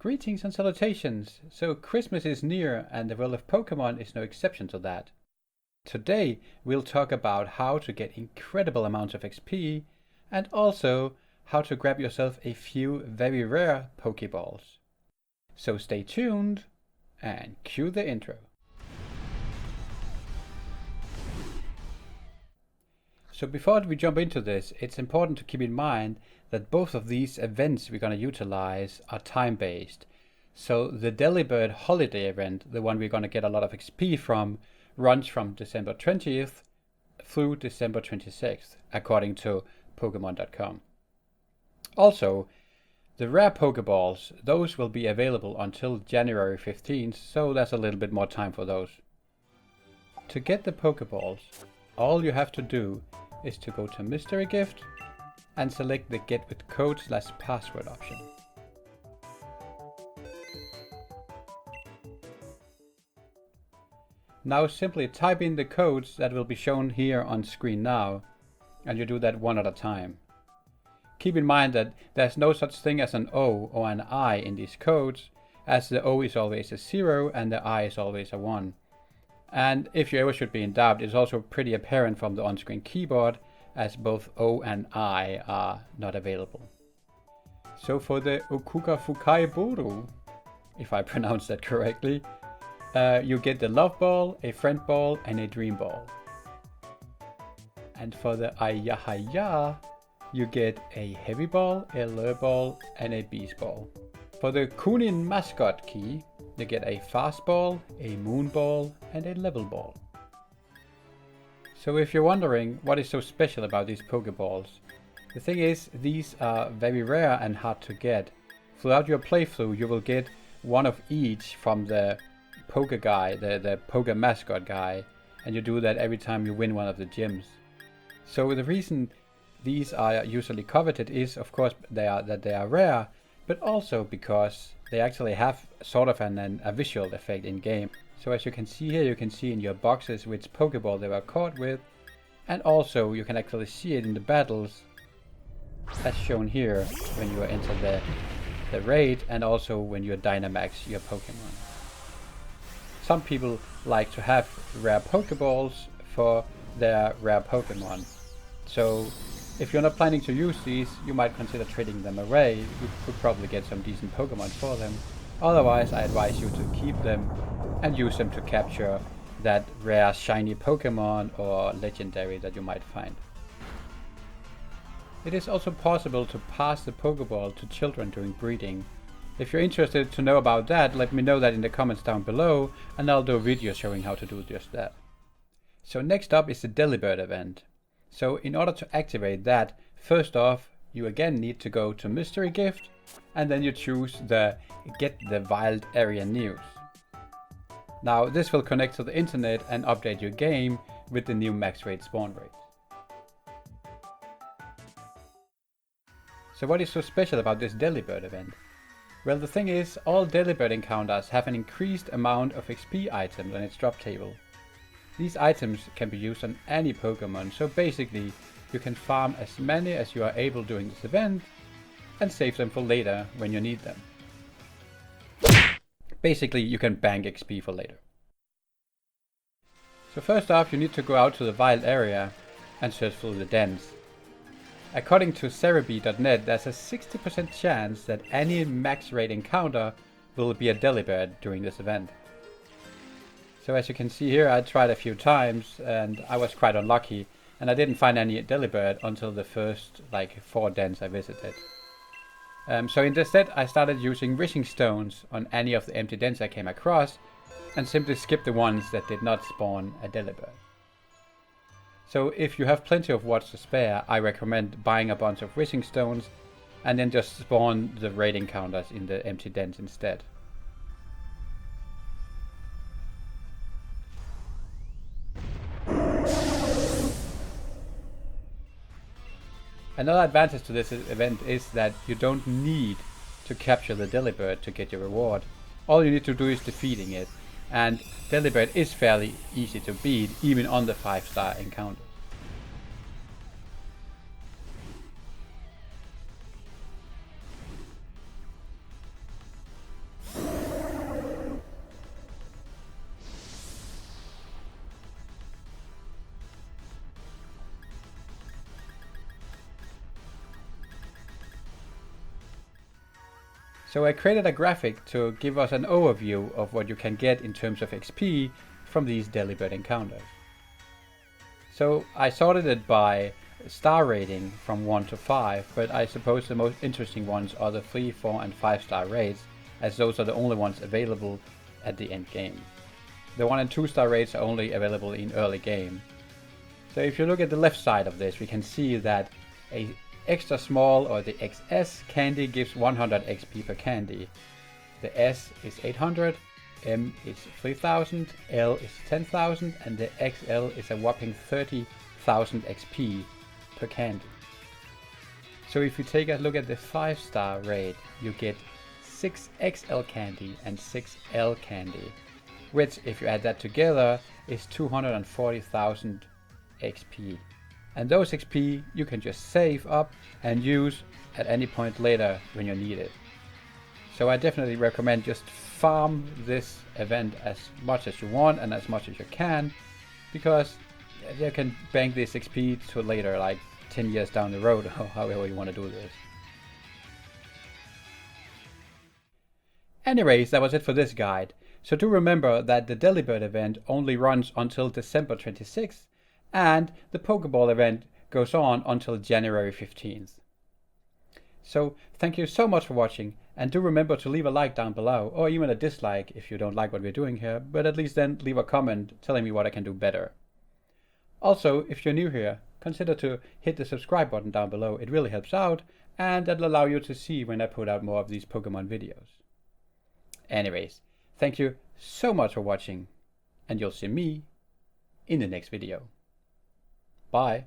Greetings and salutations! So Christmas is near and the world of Pokemon is no exception to that. Today we'll talk about how to get incredible amounts of XP and also how to grab yourself a few very rare Pokeballs. So stay tuned and cue the intro. So before we jump into this, it's important to keep in mind that both of these events we're going to utilize are time-based. So the Delibird holiday event, the one we're going to get a lot of XP from, runs from December 20th through December 26th, according to Pokemon.com. Also, the rare Pokeballs, those will be available until January 15th, so there's a little bit more time for those. To get the Pokeballs, all you have to do is to go to Mystery Gift and select the Get with Code/Password option. Now simply type in the codes that will be shown here on screen now, and you do that one at a time. Keep in mind that there's no such thing as an O or an I in these codes, as the O is always a 0 and the I is always a 1. And if you ever should be in doubt, it's also pretty apparent from the on-screen keyboard, as both O and I are not available. So for the Okuka Fukai Boru, if I pronounce that correctly, you get the Love Ball, a Friend Ball, and a Dream Ball. And for the Ayahaya, you get a Heavy Ball, a Lure Ball, and a Beast Ball. For the Kunin Mascot Key, you get a Fast Ball, a Moon Ball, and a Level Ball. So if you're wondering what is so special about these Pokeballs, the thing is, these are very rare and hard to get. Throughout your playthrough, you will get one of each from the Poke guy, the Poke mascot guy, and you do that every time you win one of the gyms. So the reason these are usually coveted is, of course, that they are rare, but also because they actually have sort of a visual effect in game. So as you can see here, you can see in your boxes which Pokeball they were caught with, and also you can actually see it in the battles, as shown here when you enter the raid, and also when you Dynamax your Pokemon. Some people like to have rare Pokeballs for their rare Pokemon. So if you're not planning to use these, you might consider trading them away. You could probably get some decent Pokemon for them. Otherwise, I advise you to keep them and use them to capture that rare shiny Pokemon or legendary that you might find. It is also possible to pass the Pokeball to children during breeding. If you're interested to know about that, let me know that in the comments down below, and I'll do a video showing how to do just that. So next up is the Delibird event. So in order to activate that, first off, you again need to go to Mystery Gift, and then you choose the Get the Wild Area News. Now this will connect to the internet and update your game with the new max rate spawn rates. So what is so special about this Delibird event? Well, the thing is, all Delibird encounters have an increased amount of XP items on its drop table. These items can be used on any Pokemon, so basically you can farm as many as you are able during this event and save them for later when you need them. Basically, you can bank XP for later. So first off, you need to go out to the wild area and search through the dens. According to Cerebi.net, there's a 60% chance that any max rate encounter will be a Delibird during this event. So as you can see here, I tried a few times and I was quite unlucky, and I didn't find any Delibird until the first 4 dens I visited. So instead I started using wishing stones on any of the empty dens I came across, and simply skipped the ones that did not spawn a Delibird. So if you have plenty of wards to spare, I recommend buying a bunch of wishing stones and then just spawn the raid encounters in the empty dens instead. Another advantage to this event is that you don't need to capture the Delibird to get your reward. All you need to do is defeating it, and Delibird is fairly easy to beat even on the 5-star encounters. So I created a graphic to give us an overview of what you can get in terms of XP from these Delibird encounters. So I sorted it by star rating from 1 to 5, but I suppose the most interesting ones are the 3, 4 and 5 star raids, as those are the only ones available at the end game. The 1 and 2 star raids are only available in early game. So if you look at the left side of this, we can see that a extra small or the XS candy gives 100 XP per candy. The S is 800, M is 3000, L is 10,000 and the XL is a whopping 30,000 XP per candy. So if you take a look at the 5 star raid, you get 6 XL candy and 6 L candy, which if you add that together is 240,000 XP. And those XP you can just save up and use at any point later when you need it. So I definitely recommend just farm this event as much as you want and as much as you can, because you can bank this XP to later, like 10 years down the road, or however you want to do this. Anyways, that was it for this guide. So do remember that the Delibird event only runs until December 26th, and the Pokeball event goes on until January 15th. So thank you so much for watching, and do remember to leave a like down below, or even a dislike if you don't like what we're doing here, but at least then leave a comment telling me what I can do better. Also, if you're new here, consider to hit the subscribe button down below. It really helps out, and that'll allow you to see when I put out more of these Pokemon videos. Anyways, thank you so much for watching, and you'll see me in the next video. Bye.